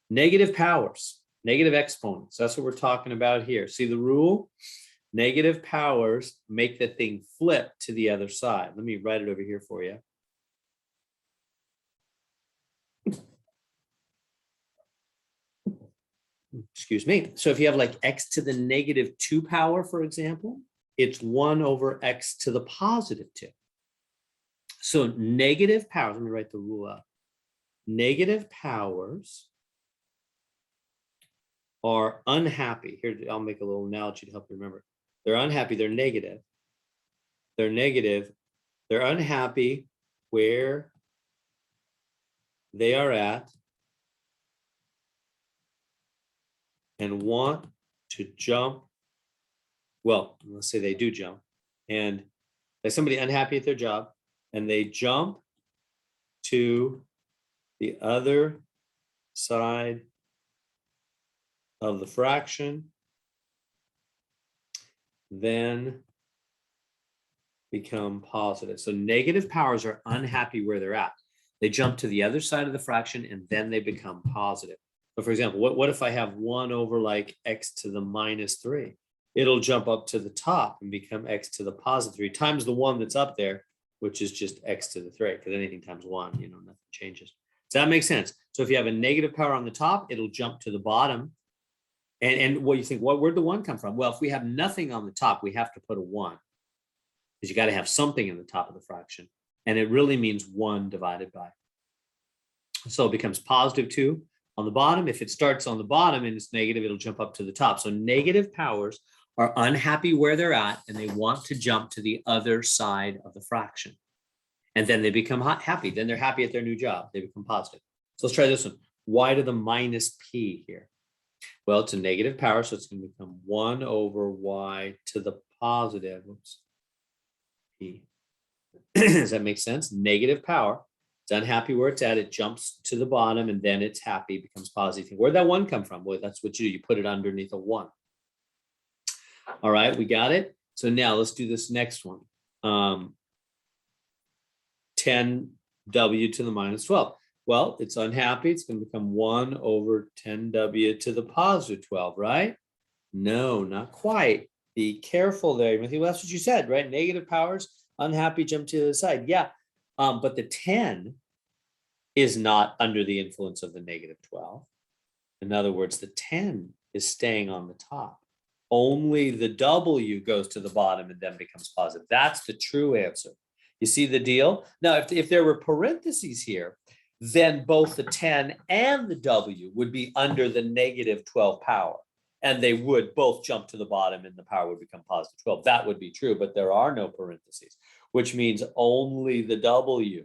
Negative powers, negative exponents. That's what we're talking about here. See the rule? Negative powers make the thing flip to the other side. Let me write it over here for you. Excuse me. So if you have like x to the negative 2 power, for example, it's 1 over x to the positive 2. So negative powers, let me write the rule out. Negative powers are unhappy. Here, I'll make a little analogy to help you remember. They're unhappy, they're negative. They're negative. They're unhappy where they are at and want to jump. Well, let's say they do jump. And there's somebody unhappy at their job and they jump to the other side of the fraction, then become positive. So negative powers are unhappy where they're at. They jump to the other side of the fraction and then they become positive. So for example, what if I have 1 over like x to the minus 3? It'll jump up to the top and become x to the positive 3 times the 1 that's up there, which is just x to the 3, because anything times 1, nothing changes. Does that make sense? So if you have a negative power on the top, it'll jump to the bottom. And what you think, where'd the 1 come from? Well, if we have nothing on the top, we have to put a 1, because you got to have something in the top of the fraction. And it really means 1 divided by. So it becomes positive 2 on the bottom. If it starts on the bottom and it's negative, it'll jump up to the top. So negative powers are unhappy where they're at and they want to jump to the other side of the fraction. And then they become happy. Then they're happy at their new job. They become positive. So let's try this one. Y to the minus p here. Well, it's a negative power, so it's going to become 1 over y to the positive p. Does that make sense? Negative power. It's unhappy where it's at. It jumps to the bottom, and then it's happy, becomes positive. Where'd that 1 come from? Well, that's what you do. You put it underneath a 1. All right, we got it. So now let's do this next one. 10w to the minus 12. Well, it's unhappy. It's going to become 1 over 10w to the positive 12, right? No, not quite. Be careful there. Well, that's what you said, right? Negative powers, unhappy, jump to the side. Yeah, but the 10 is not under the influence of the negative 12. In other words, the 10 is staying on the top. Only the w goes to the bottom and then becomes positive. That's the true answer. You see the deal? Now, if there were parentheses here, then both the 10 and the w would be under the negative 12 power. And they would both jump to the bottom and the power would become positive 12. That would be true, but there are no parentheses, which means only the w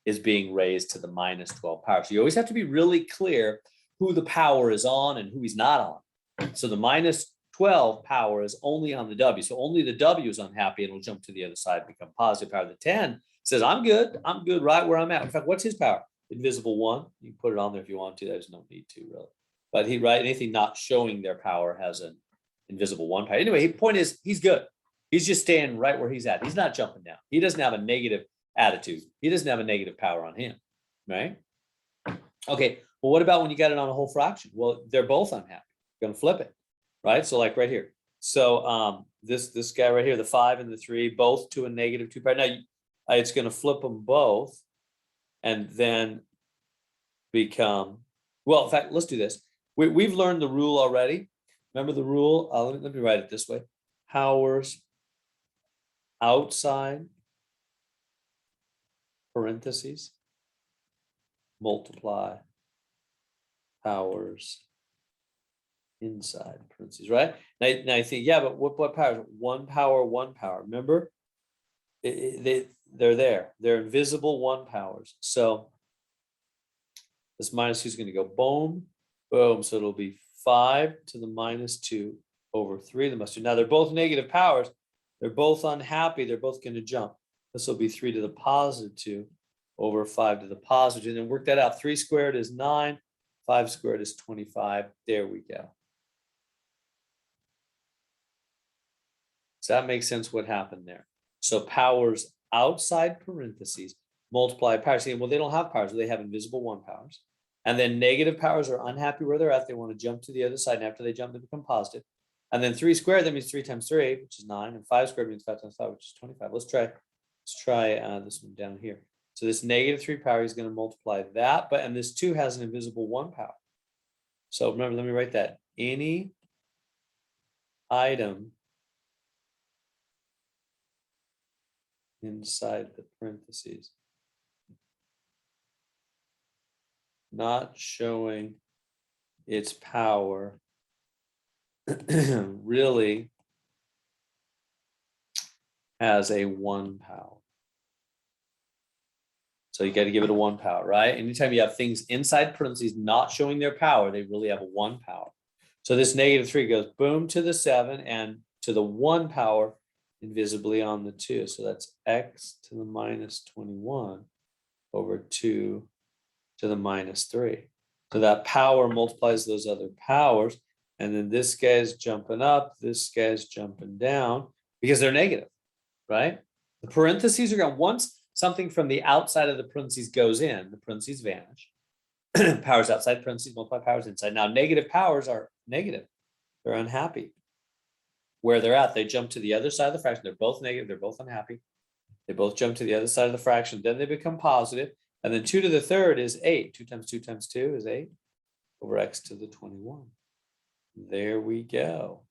is being raised to the minus 12 power. So you always have to be really clear who the power is on and who he's not on. So the minus 12 power is only on the w. So only the w is unhappy and it'll jump to the other side, become positive power. The 10 says, I'm good right where I'm at. In fact, what's his power? Invisible 1. You can put it on there if you want to. There's no need to really. But anything not showing their power has an invisible 1 power. Anyway, the point is he's good. He's just staying right where he's at. He's not jumping down. He doesn't have a negative attitude. He doesn't have a negative power on him, right? Okay, well, what about when you got it on a whole fraction? Well, they're both unhappy. You're going to flip it, right? So like right here. So this guy right here, the 5 and the 3, both to a negative 2 power. Now, it's going to flip them both and then become, well, in fact, let's do this. We've learned the rule already. Remember the rule? Let me write it this way. Powers outside parentheses multiply powers inside parentheses, right? Now you think, yeah, but what powers? 1 power, 1 power. Remember? They're there. They're invisible 1 powers. So this minus 2 is going to go boom, boom. So it'll be 5 to the minus 2 over 3 to the minus 2. Now they're both negative powers. They're both unhappy. They're both going to jump. This will be 3 to the positive 2 over 5 to the positive 2. And then work that out. 3 squared is 9. 5 squared is 25. There we go. Does that make sense what happened there? So powers outside parentheses multiply powers. Well, they don't have powers. They have invisible 1 powers. And then negative powers are unhappy where they're at. They want to jump to the other side. And after they jump, they become positive. And then 3 squared, that means 3 times 3, which is 9. And 5 squared means 5 times 5, which is 25. Let's try this one down here. So this negative 3 power is going to multiply that. And this 2 has an invisible 1 power. So remember, let me write that. Any item inside the parentheses not showing its power really has a 1 power. So you got to give it a 1 power, right? Anytime you have things inside parentheses not showing their power, they really have a 1 power. So this negative 3 goes boom to the 7 and to the 1 power invisibly on the 2. So that's x to the minus 21 over 2 to the minus 3. So that power multiplies those other powers. And then this guy's jumping up, this guy's jumping down because they're negative, right? The parentheses are going, once something from the outside of the parentheses goes in, the parentheses vanish. Powers outside parentheses multiply powers inside. Now, negative powers are negative. They're unhappy. Where they're at, they jump to the other side of the fraction. They're both negative. They're both unhappy. They both jump to the other side of the fraction. Then they become positive. And then 2 to the third is 8. 2 times 2 times 2 is 8 over x to the 21. There we go.